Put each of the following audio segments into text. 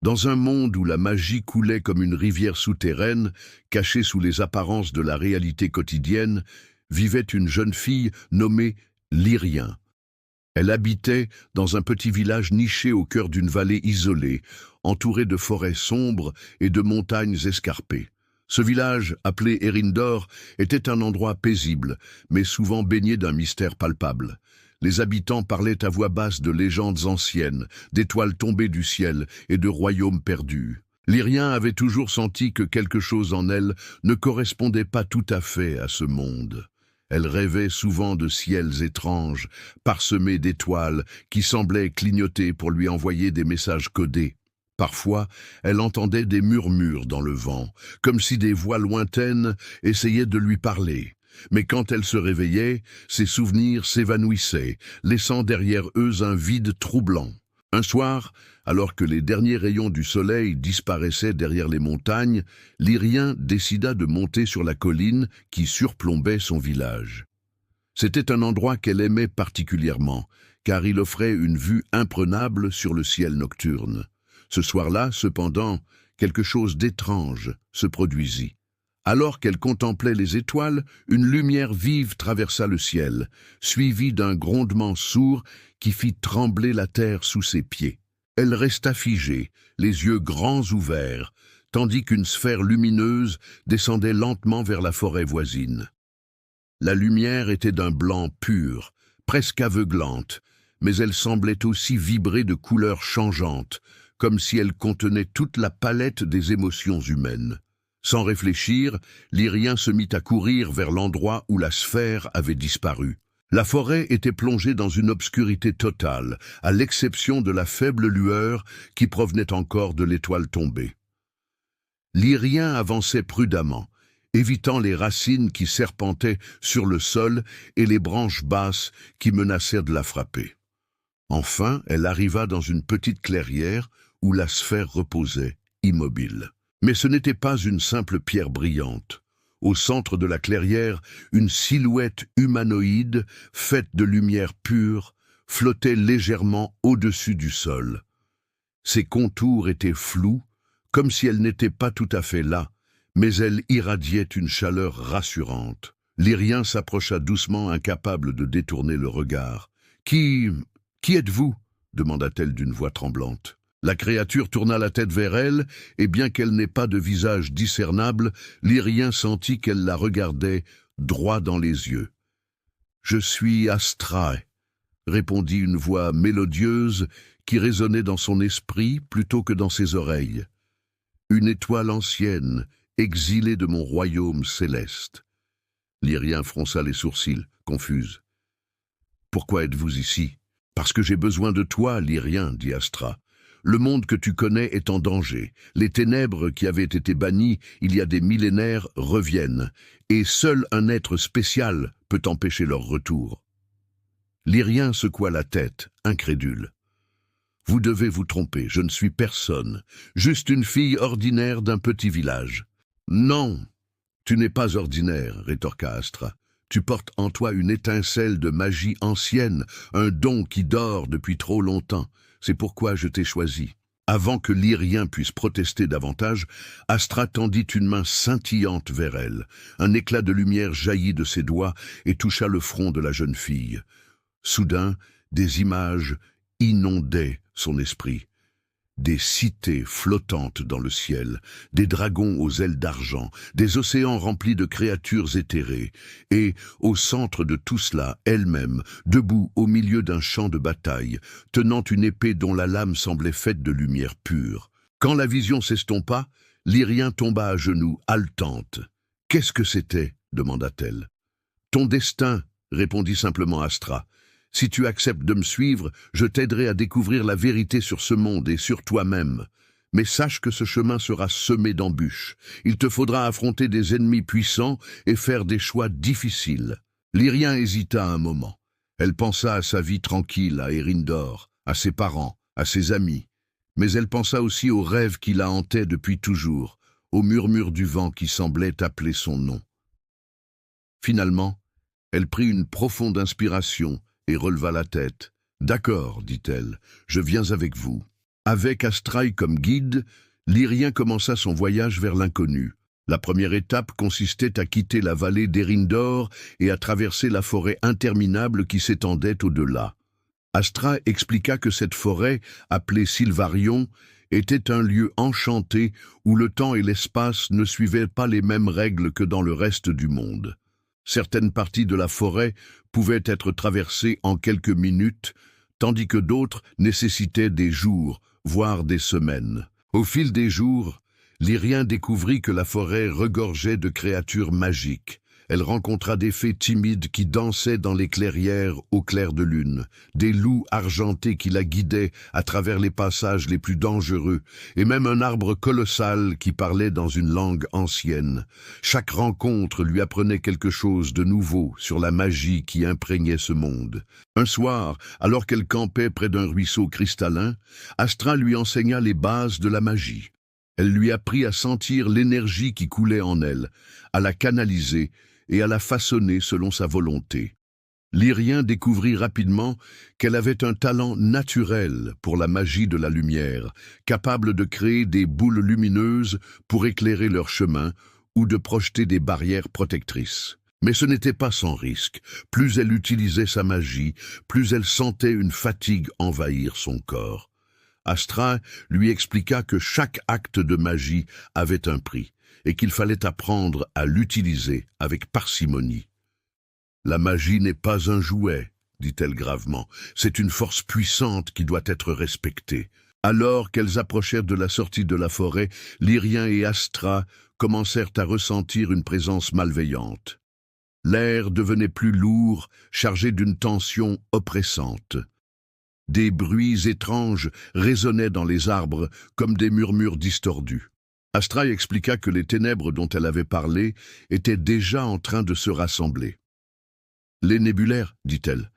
Dans un monde où la magie coulait comme une rivière souterraine, cachée sous les apparences de la réalité quotidienne, vivait une jeune fille nommée Lyrien. Elle habitait dans un petit village niché au cœur d'une vallée isolée, entourée de forêts sombres et de montagnes escarpées. Ce village, appelé Erindor, était un endroit paisible, mais souvent baigné d'un mystère palpable. Les habitants parlaient à voix basse de légendes anciennes, d'étoiles tombées du ciel et de royaumes perdus. Lyrien avait toujours senti que quelque chose en elle ne correspondait pas tout à fait à ce monde. Elle rêvait souvent de ciels étranges, parsemés d'étoiles qui semblaient clignoter pour lui envoyer des messages codés. Parfois, elle entendait des murmures dans le vent, comme si des voix lointaines essayaient de lui parler. Mais quand elle se réveillait, ses souvenirs s'évanouissaient, laissant derrière eux un vide troublant. Un soir, alors que les derniers rayons du soleil disparaissaient derrière les montagnes, Lyrien décida de monter sur la colline qui surplombait son village. C'était un endroit qu'elle aimait particulièrement, car il offrait une vue imprenable sur le ciel nocturne. Ce soir-là, cependant, quelque chose d'étrange se produisit. Alors qu'elle contemplait les étoiles, une lumière vive traversa le ciel, suivie d'un grondement sourd qui fit trembler la terre sous ses pieds. Elle resta figée, les yeux grands ouverts, tandis qu'une sphère lumineuse descendait lentement vers la forêt voisine. La lumière était d'un blanc pur, presque aveuglante, mais elle semblait aussi vibrer de couleurs changeantes, comme si elle contenait toute la palette des émotions humaines. Sans réfléchir, Lyrien se mit à courir vers l'endroit où la sphère avait disparu. La forêt était plongée dans une obscurité totale, à l'exception de la faible lueur qui provenait encore de l'étoile tombée. Lyrien avançait prudemment, évitant les racines qui serpentaient sur le sol et les branches basses qui menacèrent de la frapper. Enfin, elle arriva dans une petite clairière où la sphère reposait, immobile. Mais ce n'était pas une simple pierre brillante. Au centre de la clairière, une silhouette humanoïde, faite de lumière pure, flottait légèrement au-dessus du sol. Ses contours étaient flous, comme si elle n'était pas tout à fait là, mais elle irradiait une chaleur rassurante. Lyrien s'approcha doucement, incapable de détourner le regard. « Qui êtes-vous » demanda-t-elle d'une voix tremblante. La créature tourna la tête vers elle, et bien qu'elle n'ait pas de visage discernable, Lyrien sentit qu'elle la regardait droit dans les yeux. « Je suis Astra », répondit une voix mélodieuse qui résonnait dans son esprit plutôt que dans ses oreilles. « Une étoile ancienne, exilée de mon royaume céleste. » Lyrien fronça les sourcils, confuse. « Pourquoi êtes-vous ici ?»« Parce que j'ai besoin de toi, Lyrien, » dit Astra. Le monde que tu connais est en danger. Les ténèbres qui avaient été bannies il y a des millénaires reviennent, et seul un être spécial peut empêcher leur retour. Lyrien secoua la tête, incrédule. Vous devez vous tromper, je ne suis personne, juste une fille ordinaire d'un petit village. Non, tu n'es pas ordinaire, rétorqua Astra. Tu portes en toi une étincelle de magie ancienne, un don qui dort depuis trop longtemps. C'est pourquoi je t'ai choisi. » Avant que Lyrien puisse protester davantage, Astra tendit une main scintillante vers elle. Un éclat de lumière jaillit de ses doigts et toucha le front de la jeune fille. Soudain, des images inondaient son esprit. Des cités flottantes dans le ciel, des dragons aux ailes d'argent, des océans remplis de créatures éthérées, et, au centre de tout cela, elle-même, debout au milieu d'un champ de bataille, tenant une épée dont la lame semblait faite de lumière pure. Quand la vision s'estompa, Lyrien tomba à genoux, haletante. « Qu'est-ce que c'était » demanda-t-elle. « Ton destin » répondit simplement Astra. Si tu acceptes de me suivre, je t'aiderai à découvrir la vérité sur ce monde et sur toi-même. Mais sache que ce chemin sera semé d'embûches. Il te faudra affronter des ennemis puissants et faire des choix difficiles. » Lyrien hésita un moment. Elle pensa à sa vie tranquille à Erindor, à ses parents, à ses amis. Mais elle pensa aussi aux rêves qui la hantaient depuis toujours, au murmure du vent qui semblait appeler son nom. Finalement, elle prit une profonde inspiration et releva la tête. « D'accord, dit-elle, je viens avec vous. » Avec Astraï comme guide, Lyrien commença son voyage vers l'inconnu. La première étape consistait à quitter la vallée d'Erindor et à traverser la forêt interminable qui s'étendait au-delà. Astra expliqua que cette forêt, appelée Sylvarion, était un lieu enchanté où le temps et l'espace ne suivaient pas les mêmes règles que dans le reste du monde. Certaines parties de la forêt pouvaient être traversées en quelques minutes, tandis que d'autres nécessitaient des jours, voire des semaines. Au fil des jours, Lyrien découvrit que la forêt regorgeait de créatures magiques. Elle rencontra des fées timides qui dansaient dans les clairières au clair de lune, des loups argentés qui la guidaient à travers les passages les plus dangereux, et même un arbre colossal qui parlait dans une langue ancienne. Chaque rencontre lui apprenait quelque chose de nouveau sur la magie qui imprégnait ce monde. Un soir, alors qu'elle campait près d'un ruisseau cristallin, Astra lui enseigna les bases de la magie. Elle lui apprit à sentir l'énergie qui coulait en elle, à la canaliser et à la façonner selon sa volonté. Lyrien découvrit rapidement qu'elle avait un talent naturel pour la magie de la lumière, capable de créer des boules lumineuses pour éclairer leur chemin ou de projeter des barrières protectrices. Mais ce n'était pas sans risque. Plus elle utilisait sa magie, plus elle sentait une fatigue envahir son corps. Astra lui expliqua que chaque acte de magie avait un prix et qu'il fallait apprendre à l'utiliser avec parcimonie. « La magie n'est pas un jouet, dit-elle gravement, c'est une force puissante qui doit être respectée. » Alors qu'elles approchèrent de la sortie de la forêt, Lyrien et Astra commencèrent à ressentir une présence malveillante. L'air devenait plus lourd, chargé d'une tension oppressante. Des bruits étranges résonnaient dans les arbres comme des murmures distordus. Astra expliqua que les ténèbres dont elle avait parlé étaient déjà en train de se rassembler. « Les nébulaires, dit-elle,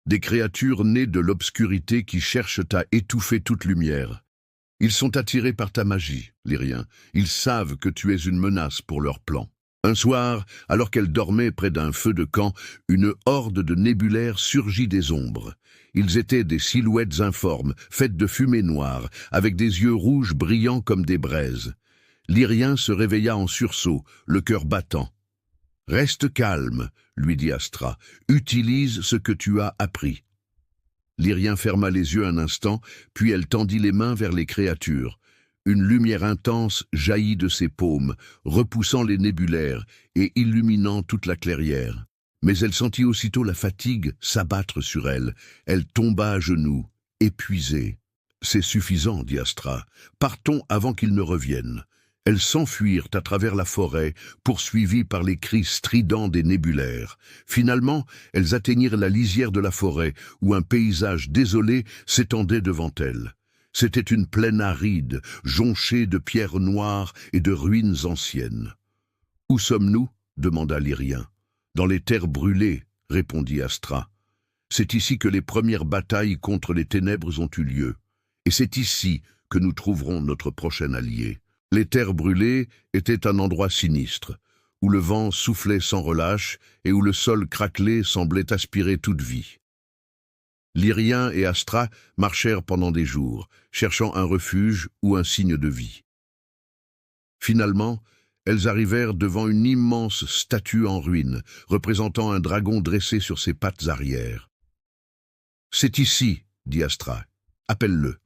des créatures nées de l'obscurité qui cherchent à étouffer toute lumière. Ils sont attirés par ta magie, Lyrien. Ils savent que tu es une menace pour leurs plans. » Un soir, alors qu'elle dormait près d'un feu de camp, une horde de nébulaires surgit des ombres. Ils étaient des silhouettes informes, faites de fumée noire, avec des yeux rouges brillants comme des braises. Lyrien se réveilla en sursaut, le cœur battant. « Reste calme, lui dit Astra. Utilise ce que tu as appris. » Lyrien ferma les yeux un instant, puis elle tendit les mains vers les créatures. Une lumière intense jaillit de ses paumes, repoussant les nébulaires et illuminant toute la clairière. Mais elle sentit aussitôt la fatigue s'abattre sur elle. Elle tomba à genoux, épuisée. « C'est suffisant, dit Astra. Partons avant qu'ils ne reviennent. » Elles s'enfuirent à travers la forêt, poursuivies par les cris stridents des nébulaires. Finalement, elles atteignirent la lisière de la forêt, où un paysage désolé s'étendait devant elles. C'était une plaine aride, jonchée de pierres noires et de ruines anciennes. « Où sommes-nous » demanda Lyrien. « Dans les terres brûlées » répondit Astra. « C'est ici que les premières batailles contre les ténèbres ont eu lieu. Et c'est ici que nous trouverons notre prochain allié. » Les terres brûlées étaient un endroit sinistre, où le vent soufflait sans relâche et où le sol craquelé semblait aspirer toute vie. Lyrien et Astra marchèrent pendant des jours, cherchant un refuge ou un signe de vie. Finalement, elles arrivèrent devant une immense statue en ruine, représentant un dragon dressé sur ses pattes arrière. « C'est ici, dit Astra. Appelle-le. »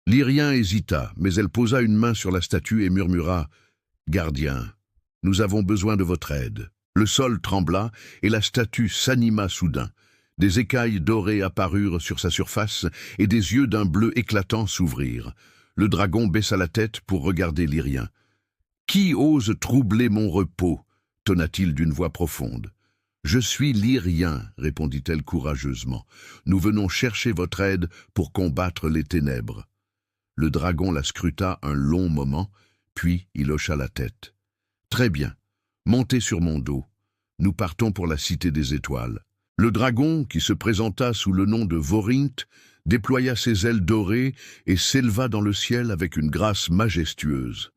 Lyrien hésita, mais elle posa une main sur la statue et murmura « Gardien, nous avons besoin de votre aide. » Le sol trembla et la statue s'anima soudain. Des écailles dorées apparurent sur sa surface et des yeux d'un bleu éclatant s'ouvrirent. Le dragon baissa la tête pour regarder Lyrien. « Qui ose troubler mon repos ?» tonna-t-il d'une voix profonde. « Je suis Lyrien, répondit-elle courageusement. Nous venons chercher votre aide pour combattre les ténèbres. » Le dragon la scruta un long moment, puis il hocha la tête. « Très bien, montez sur mon dos. Nous partons pour la cité des étoiles. » Le dragon, qui se présenta sous le nom de Vorint, déploya ses ailes dorées et s'éleva dans le ciel avec une grâce majestueuse.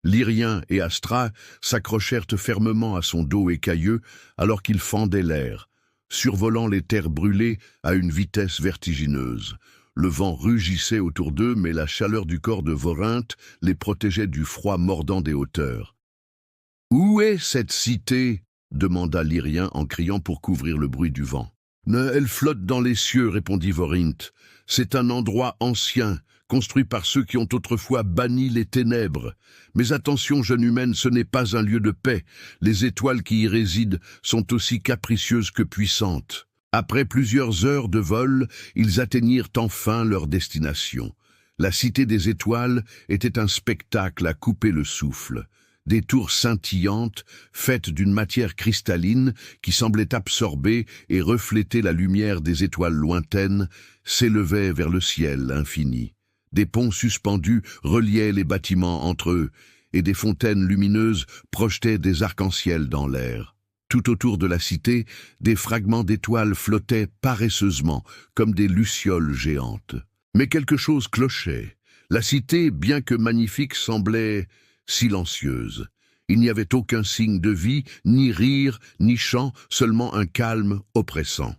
Lyrien et Astra s'accrochèrent fermement à son dos écailleux alors qu'il fendait l'air, survolant les terres brûlées à une vitesse vertigineuse. Le vent rugissait autour d'eux, mais la chaleur du corps de Vorinthe les protégeait du froid mordant des hauteurs. « Où est cette cité ?» demanda Lyrien en criant pour couvrir le bruit du vent. « Elle flotte dans les cieux, répondit Vorinthe. C'est un endroit ancien, construit par ceux qui ont autrefois banni les ténèbres. Mais attention, jeune humaine, ce n'est pas un lieu de paix. Les étoiles qui y résident sont aussi capricieuses que puissantes. » Après plusieurs heures de vol, ils atteignirent enfin leur destination. La cité des étoiles était un spectacle à couper le souffle. Des tours scintillantes, faites d'une matière cristalline qui semblait absorber et refléter la lumière des étoiles lointaines, s'élevaient vers le ciel infini. Des ponts suspendus reliaient les bâtiments entre eux, et des fontaines lumineuses projetaient des arcs-en-ciel dans l'air. Tout autour de la cité, des fragments d'étoiles flottaient paresseusement, comme des lucioles géantes. Mais quelque chose clochait. La cité, bien que magnifique, semblait silencieuse. Il n'y avait aucun signe de vie, ni rire, ni chant, seulement un calme oppressant.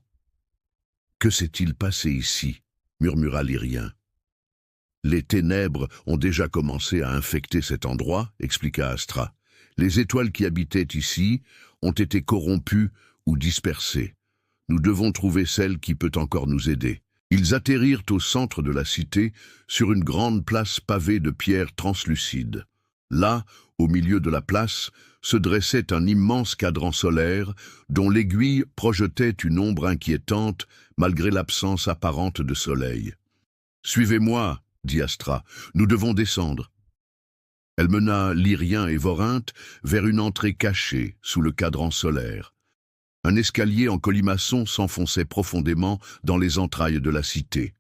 « Que s'est-il passé ici ?» murmura Lyrien. « Les ténèbres ont déjà commencé à infecter cet endroit, » expliqua Astra. « Les étoiles qui habitaient ici ont été corrompues ou dispersées. Nous devons trouver celle qui peut encore nous aider. » Ils atterrirent au centre de la cité, sur une grande place pavée de pierres translucides. Là, au milieu de la place, se dressait un immense cadran solaire, dont l'aiguille projetait une ombre inquiétante, malgré l'absence apparente de soleil. « Suivez-moi, » dit Astra, « nous devons descendre. » Elle mena Lyrien et Vorinthe vers une entrée cachée sous le cadran solaire. Un escalier en colimaçon s'enfonçait profondément dans les entrailles de la cité.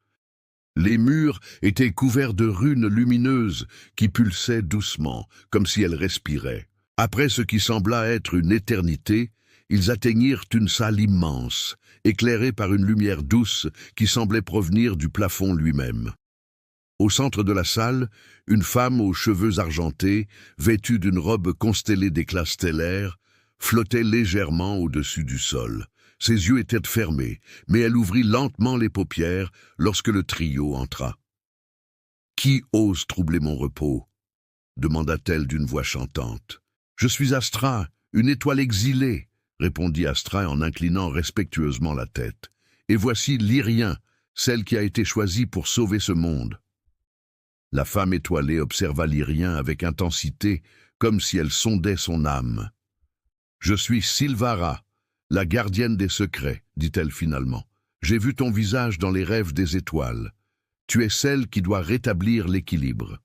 Les murs étaient couverts de runes lumineuses qui pulsaient doucement, comme si elles respiraient. Après ce qui sembla être une éternité, ils atteignirent une salle immense, éclairée par une lumière douce qui semblait provenir du plafond lui-même. Au centre de la salle, une femme aux cheveux argentés, vêtue d'une robe constellée d'éclats stellaires, flottait légèrement au-dessus du sol. Ses yeux étaient fermés, mais elle ouvrit lentement les paupières lorsque le trio entra. « Qui ose troubler mon repos ?» demanda-t-elle d'une voix chantante. « Je suis Astra, une étoile exilée, » répondit Astra en inclinant respectueusement la tête. « Et voici Lyrien, celle qui a été choisie pour sauver ce monde. » La femme étoilée observa Lyrien avec intensité, comme si elle sondait son âme. « Je suis Silvara, la gardienne des secrets, » dit-elle finalement. « J'ai vu ton visage dans les rêves des étoiles. Tu es celle qui doit rétablir l'équilibre. »«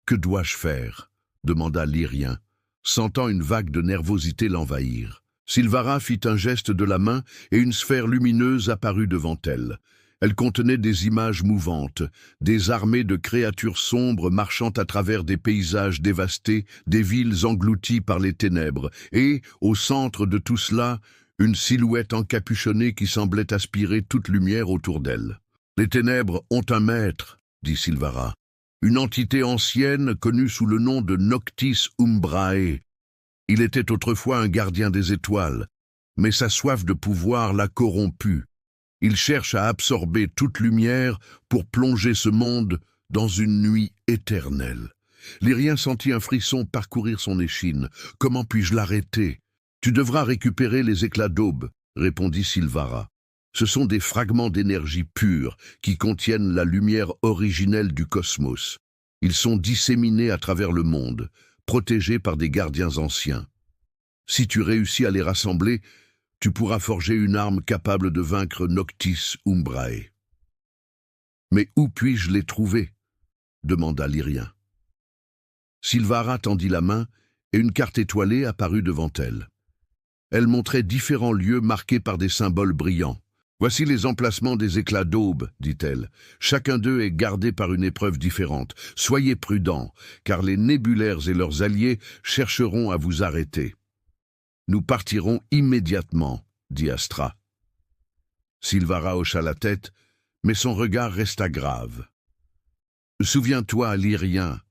Que dois-je faire ?» demanda Lyrien, sentant une vague de nervosité l'envahir. Silvara fit un geste de la main et une sphère lumineuse apparut devant elle. Elle contenait des images mouvantes, des armées de créatures sombres marchant à travers des paysages dévastés, des villes englouties par les ténèbres, et, au centre de tout cela, une silhouette encapuchonnée qui semblait aspirer toute lumière autour d'elle. « Les ténèbres ont un maître, » dit Silvara, « une entité ancienne connue sous le nom de Noctis Umbrae. Il était autrefois un gardien des étoiles, mais sa soif de pouvoir l'a corrompu. Il cherche à absorber toute lumière pour plonger ce monde dans une nuit éternelle. » Lyrien sentit un frisson parcourir son échine. « Comment puis-je l'arrêter ?»« Tu devras récupérer les éclats d'aube, » répondit Silvara. « Ce sont des fragments d'énergie pure qui contiennent la lumière originelle du cosmos. Ils sont disséminés à travers le monde, protégés par des gardiens anciens. Si tu réussis à les rassembler, tu pourras forger une arme capable de vaincre Noctis Umbrae. »« Mais où puis-je les trouver ?» demanda Lyrien. Silvara tendit la main et une carte étoilée apparut devant elle. Elle montrait différents lieux marqués par des symboles brillants. « Voici les emplacements des éclats d'aube, » dit-elle. « Chacun d'eux est gardé par une épreuve différente. Soyez prudents, car les nébulaires et leurs alliés chercheront à vous arrêter. » « Nous partirons immédiatement, » dit Astra. Silvara hocha la tête, mais son regard resta grave. « Souviens-toi, Lyrien,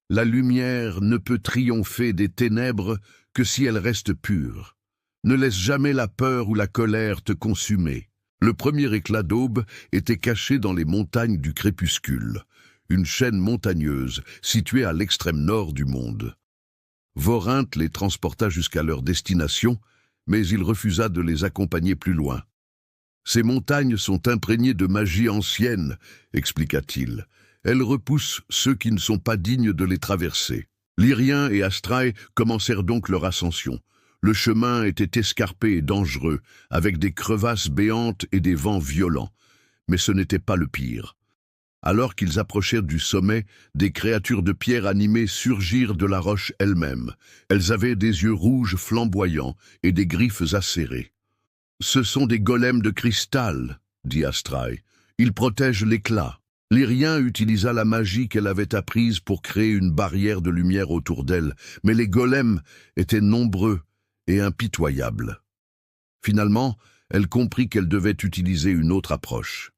la lumière ne peut triompher des ténèbres que si elle reste pure. Ne laisse jamais la peur ou la colère te consumer. Le premier éclat d'aube était caché dans les montagnes du crépuscule, une chaîne montagneuse située à l'extrême nord du monde. Vorinthe les transporta jusqu'à leur destination, mais il refusa de les accompagner plus loin. « Ces montagnes sont imprégnées de magie ancienne, » expliqua-t-il. « Elles repoussent ceux qui ne sont pas dignes de les traverser. » Lyrien et Astraea commencèrent donc leur ascension. Le chemin était escarpé et dangereux, avec des crevasses béantes et des vents violents. Mais ce n'était pas le pire. Alors qu'ils approchèrent du sommet, des créatures de pierre animées surgirent de la roche elle-même. Elles avaient des yeux rouges flamboyants et des griffes acérées. « Ce sont des golems de cristal, » dit Astraea. « Ils protègent l'éclat. » Lyrien utilisa la magie qu'elle avait apprise pour créer une barrière de lumière autour d'elle, mais les golems étaient nombreux et impitoyables. Finalement, elle comprit qu'elle devait utiliser une autre approche.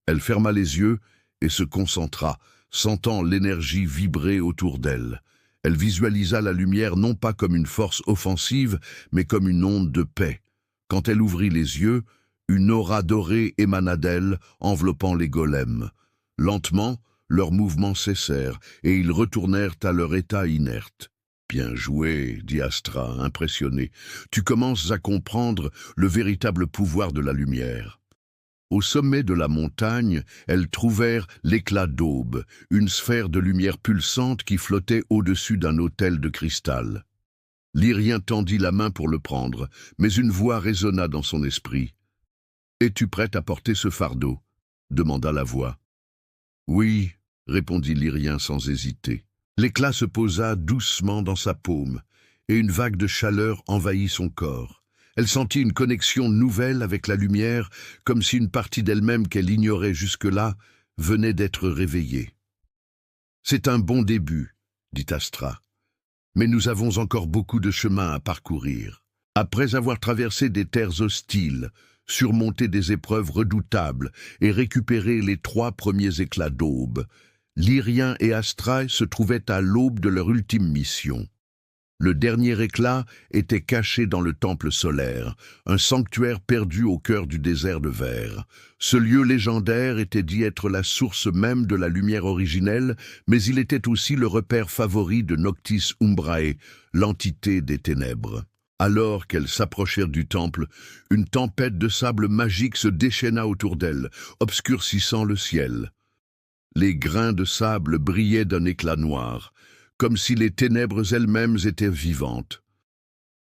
Elle ferma les yeux et se concentra, sentant l'énergie vibrer autour d'elle. Elle visualisa la lumière non pas comme une force offensive, mais comme une onde de paix. Quand elle ouvrit les yeux, une aura dorée émana d'elle, enveloppant les golems. Lentement, leurs mouvements cessèrent, et ils retournèrent à leur état inerte. « Bien joué, » dit Astra, impressionné. « Tu commences à comprendre le véritable pouvoir de la lumière. » Au sommet de la montagne, elles trouvèrent l'éclat d'aube, une sphère de lumière pulsante qui flottait au-dessus d'un autel de cristal. Lyrien tendit la main pour le prendre, mais une voix résonna dans son esprit. « Es-tu prête à porter ce fardeau ?» demanda la voix. « Oui, » répondit Lyrien sans hésiter. L'éclat se posa doucement dans sa paume, et une vague de chaleur envahit son corps. Elle sentit une connexion nouvelle avec la lumière, comme si une partie d'elle-même qu'elle ignorait jusque-là venait d'être réveillée. « C'est un bon début, » dit Astra. « Mais nous avons encore beaucoup de chemin à parcourir. Après avoir traversé des terres hostiles, surmonté des épreuves redoutables et récupéré les 3 premiers éclats d'aube, Lyrien et Astraea se trouvaient à l'aube de leur ultime mission. Le dernier éclat était caché dans le temple solaire, un sanctuaire perdu au cœur du désert de verre. Ce lieu légendaire était dit être la source même de la lumière originelle, mais il était aussi le repère favori de Noctis Umbrae, l'entité des ténèbres. Alors qu'elles s'approchèrent du temple, une tempête de sable magique se déchaîna autour d'elles, obscurcissant le ciel. Les grains de sable brillaient d'un éclat noir, comme si les ténèbres elles-mêmes étaient vivantes.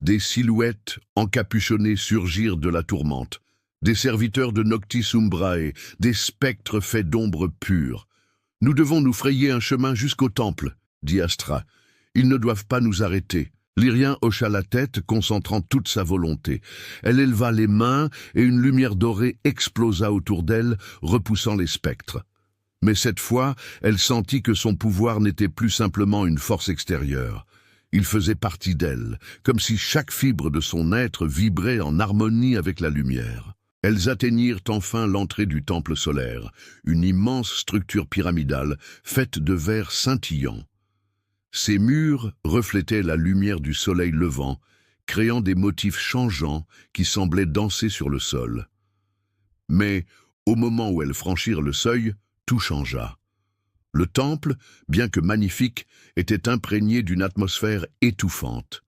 Des silhouettes encapuchonnées surgirent de la tourmente, des serviteurs de Noctis Umbrae, des spectres faits d'ombre pure. « Nous devons nous frayer un chemin jusqu'au temple, » dit Astra. « Ils ne doivent pas nous arrêter. » Lyrien hocha la tête, concentrant toute sa volonté. Elle éleva les mains et une lumière dorée explosa autour d'elle, repoussant les spectres. Mais cette fois, elle sentit que son pouvoir n'était plus simplement une force extérieure. Il faisait partie d'elle, comme si chaque fibre de son être vibrait en harmonie avec la lumière. Elles atteignirent enfin l'entrée du temple solaire, une immense structure pyramidale faite de verre scintillant. Ses murs reflétaient la lumière du soleil levant, créant des motifs changeants qui semblaient danser sur le sol. Mais, au moment où elles franchirent le seuil, tout changea. Le temple, bien que magnifique, était imprégné d'une atmosphère étouffante.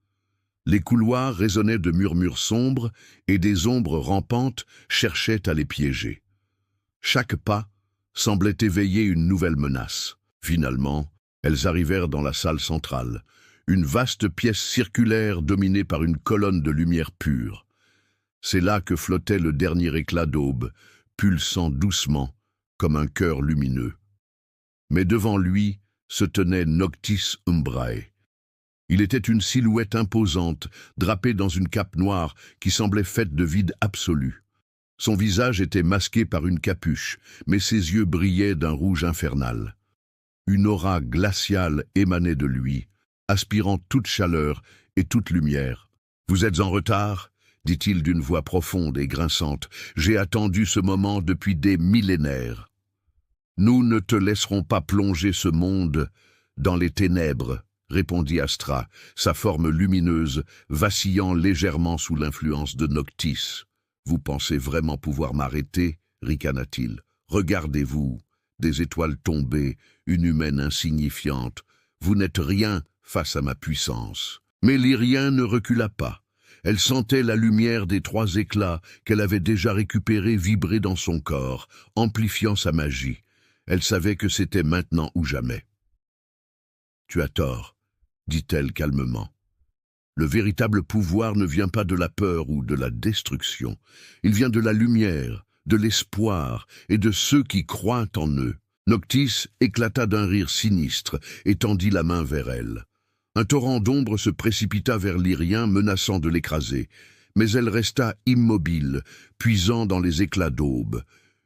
Les couloirs résonnaient de murmures sombres et des ombres rampantes cherchaient à les piéger. Chaque pas semblait éveiller une nouvelle menace. Finalement, elles arrivèrent dans la salle centrale, une vaste pièce circulaire dominée par une colonne de lumière pure. C'est là que flottait le dernier éclat d'aube, pulsant doucement, comme un cœur lumineux. Mais devant lui se tenait Noctis Umbrae. Il était une silhouette imposante, drapée dans une cape noire qui semblait faite de vide absolu. Son visage était masqué par une capuche, mais ses yeux brillaient d'un rouge infernal. Une aura glaciale émanait de lui, aspirant toute chaleur et toute lumière. « Vous êtes en retard ?» dit-il d'une voix profonde et grinçante. « J'ai attendu ce moment depuis des millénaires. Nous ne te laisserons pas plonger ce monde dans les ténèbres, » répondit Astra, sa forme lumineuse vacillant légèrement sous l'influence de Noctis. Vous pensez vraiment pouvoir m'arrêter? Ricana-t-il. Regardez-vous, des étoiles tombées, une humaine insignifiante. Vous n'êtes rien face à ma puissance. Mais l'Irien ne recula pas. Elle sentait la lumière des 3 éclats qu'elle avait déjà récupérés vibrer dans son corps, amplifiant sa magie. Elle savait que c'était maintenant ou jamais. « Tu as tort, » dit-elle calmement. Le véritable pouvoir ne vient pas de la peur ou de la destruction. Il vient de la lumière, de l'espoir et de ceux qui croient en eux. Noctis éclata d'un rire sinistre et tendit la main vers elle. Un torrent d'ombre se précipita vers l'Irien, menaçant de l'écraser. Mais elle resta immobile, puisant dans les éclats d'aube.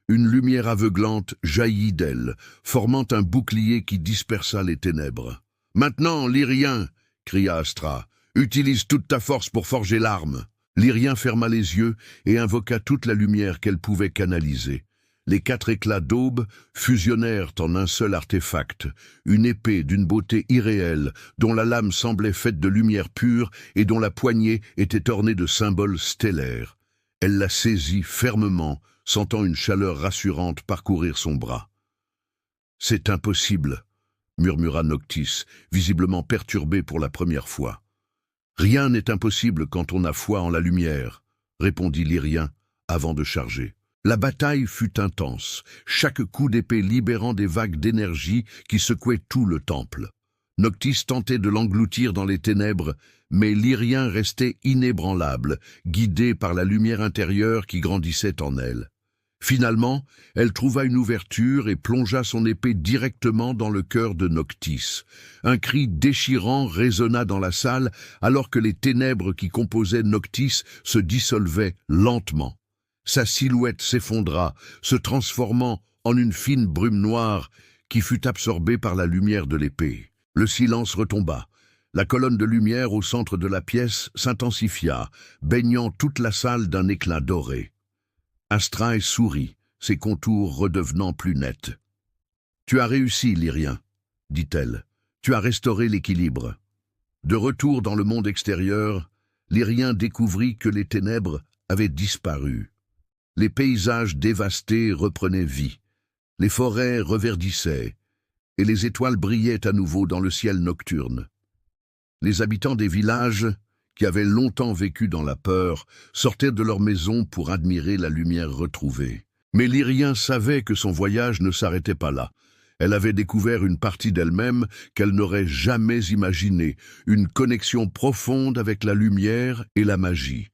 Une lumière aveuglante jaillit d'elle, formant un bouclier qui dispersa les ténèbres. « Maintenant, l'Irien !» cria Astra. « Utilise toute ta force pour forger l'arme !» L'Irien ferma les yeux et invoqua toute la lumière qu'elle pouvait canaliser. Les 4 éclats d'aube fusionnèrent en un seul artefact, une épée d'une beauté irréelle, dont la lame semblait faite de lumière pure et dont la poignée était ornée de symboles stellaires. Elle la saisit fermement, sentant une chaleur rassurante parcourir son bras. « C'est impossible !» murmura Noctis, visiblement perturbé pour la première fois. « Rien n'est impossible quand on a foi en la lumière », répondit l'Irien avant de charger. La bataille fut intense, chaque coup d'épée libérant des vagues d'énergie qui secouaient tout le temple. Noctis tentait de l'engloutir dans les ténèbres, mais l'Irien restait inébranlable, guidé par la lumière intérieure qui grandissait en elle. Finalement, elle trouva une ouverture et plongea son épée directement dans le cœur de Noctis. Un cri déchirant résonna dans la salle alors que les ténèbres qui composaient Noctis se dissolvaient lentement. Sa silhouette s'effondra, se transformant en une fine brume noire qui fut absorbée par la lumière de l'épée. Le silence retomba. La colonne de lumière au centre de la pièce s'intensifia, baignant toute la salle d'un éclat doré. Astra sourit, ses contours redevenant plus nets. « Tu as réussi, l'Irien, » dit-elle. « Tu as restauré l'équilibre. » De retour dans le monde extérieur, l'Irien découvrit que les ténèbres avaient disparu. Les paysages dévastés reprenaient vie, les forêts reverdissaient, et les étoiles brillaient à nouveau dans le ciel nocturne. Les habitants des villages, qui avaient longtemps vécu dans la peur, sortaient de leurs maisons pour admirer la lumière retrouvée. Mais l'Irien savait que son voyage ne s'arrêtait pas là. Elle avait découvert une partie d'elle-même qu'elle n'aurait jamais imaginée, une connexion profonde avec la lumière et la magie.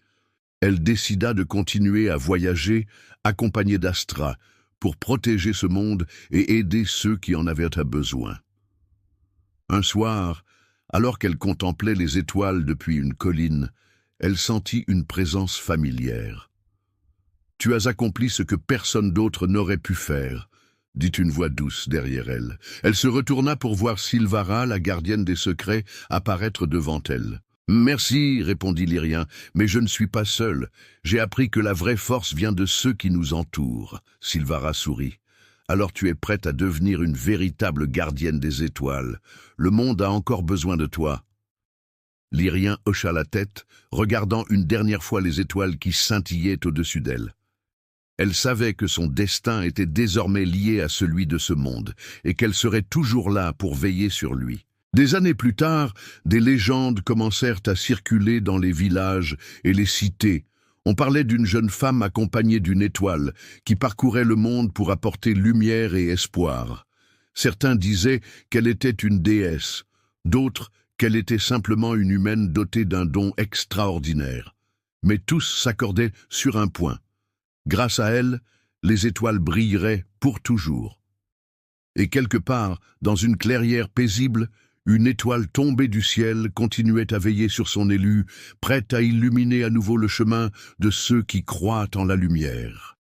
Elle décida de continuer à voyager, accompagnée d'Astra, pour protéger ce monde et aider ceux qui en avaient besoin. Un soir, alors qu'elle contemplait les étoiles depuis une colline, elle sentit une présence familière. « Tu as accompli ce que personne d'autre n'aurait pu faire », dit une voix douce derrière elle. Elle se retourna pour voir Sylvara, la gardienne des secrets, apparaître devant elle. « Merci, répondit l'Irien, mais je ne suis pas seul. J'ai appris que la vraie force vient de ceux qui nous entourent. » Sylvara sourit. « Alors tu es prête à devenir une véritable gardienne des étoiles. Le monde a encore besoin de toi. » L'Irien hocha la tête, regardant une dernière fois les étoiles qui scintillaient au-dessus d'elle. Elle savait que son destin était désormais lié à celui de ce monde, et qu'elle serait toujours là pour veiller sur lui. Des années plus tard, des légendes commencèrent à circuler dans les villages et les cités. On parlait d'une jeune femme accompagnée d'une étoile qui parcourait le monde pour apporter lumière et espoir. Certains disaient qu'elle était une déesse, d'autres qu'elle était simplement une humaine dotée d'un don extraordinaire. Mais tous s'accordaient sur un point. Grâce à elle, les étoiles brilleraient pour toujours. Et quelque part, dans une clairière paisible, une étoile tombée du ciel continuait à veiller sur son élu, prête à illuminer à nouveau le chemin de ceux qui croient en la lumière.